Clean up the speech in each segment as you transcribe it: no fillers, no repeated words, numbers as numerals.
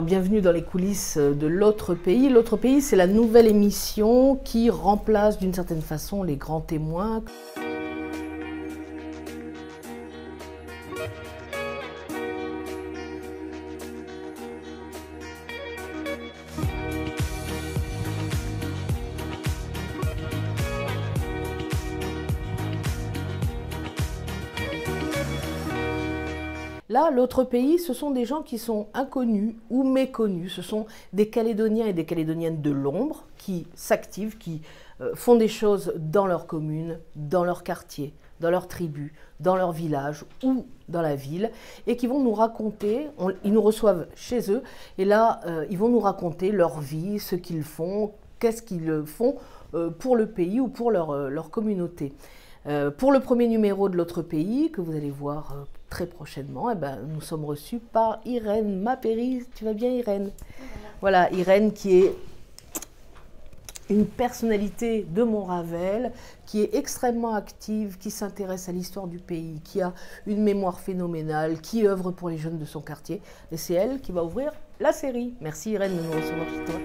Bienvenue dans les coulisses de L'Autre Pays. L'Autre Pays, c'est la nouvelle émission qui remplace d'une certaine façon les grands témoins. Là, L'Autre Pays, ce sont des gens qui sont inconnus ou méconnus. Ce sont des Calédoniens et des Calédoniennes de l'ombre qui s'activent, qui font des choses dans leur commune, dans leur quartier, dans leur tribu, dans leur village ou dans la ville, et qui vont nous raconter, ils nous reçoivent chez eux, et là, ils vont nous raconter leur vie, ce qu'ils font, qu'est-ce qu'ils font pour le pays ou pour leur communauté. Pour le premier numéro de L'Autre Pays, que vous allez voir très prochainement, eh ben, nous sommes reçus par Irène Mapéry. Tu vas bien, Irène? Voilà, Irène qui est une personnalité de Montravel, qui est extrêmement active, qui s'intéresse à l'histoire du pays, qui a une mémoire phénoménale, qui œuvre pour les jeunes de son quartier. Et c'est elle qui va ouvrir la série. Merci Irène de nous recevoir chez toi.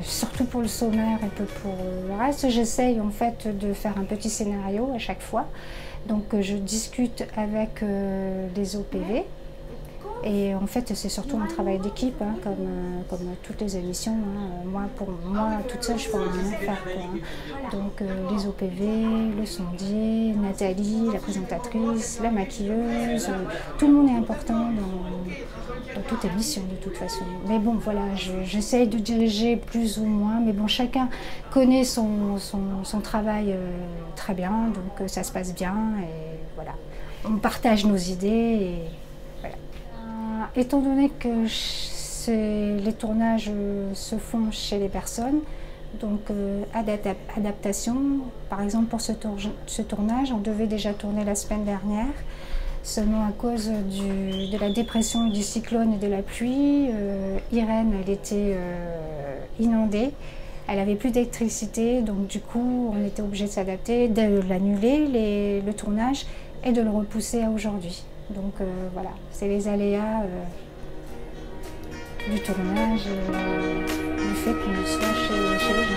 Surtout pour le sommaire et peu pour le reste, j'essaye en fait de faire un petit scénario à chaque fois. Donc je discute avec les OPV et en fait c'est surtout un travail d'équipe, hein, comme toutes les émissions. Hein. Pour moi toute seule je pourrais rien faire. Donc les OPV, le sondier, Nathalie, la présentatrice, la maquilleuse, tout le monde est important dans toute émission de toute façon. Mais bon voilà, j'essaye de diriger plus ou moins, mais bon chacun connaît son travail très bien, donc ça se passe bien et voilà. On partage nos idées et voilà. Étant donné que les tournages se font chez les personnes, donc adaptation, par exemple pour ce tournage, on devait déjà tourner la semaine dernière. Seulement à cause de la dépression, du cyclone et de la pluie, Irène elle était inondée, elle n'avait plus d'électricité, donc du coup on était obligé de s'adapter, de l'annuler le tournage et de le repousser à aujourd'hui. Donc voilà, c'est les aléas du tournage, du fait qu'on soit chez les gens.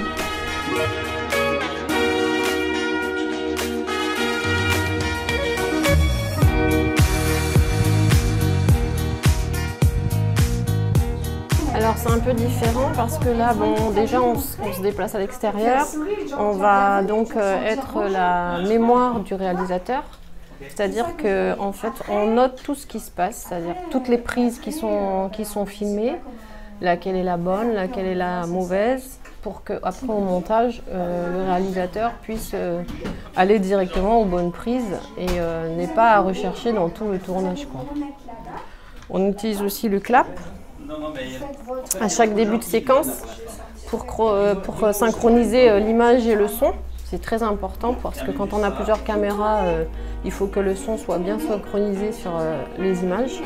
Alors c'est un peu différent parce que là, bon, déjà on se déplace à l'extérieur. On va donc être la mémoire du réalisateur. C'est-à-dire qu'en fait, on note tout ce qui se passe, c'est-à-dire toutes les prises qui sont filmées, laquelle est la bonne, laquelle est la mauvaise, pour qu'après au montage, le réalisateur puisse aller directement aux bonnes prises et n'ait pas à rechercher dans tout le tournage, quoi. On utilise aussi le clap à chaque début de séquence pour synchroniser l'image et le son. C'est très important parce que quand on a plusieurs caméras, il faut que le son soit bien synchronisé sur les images.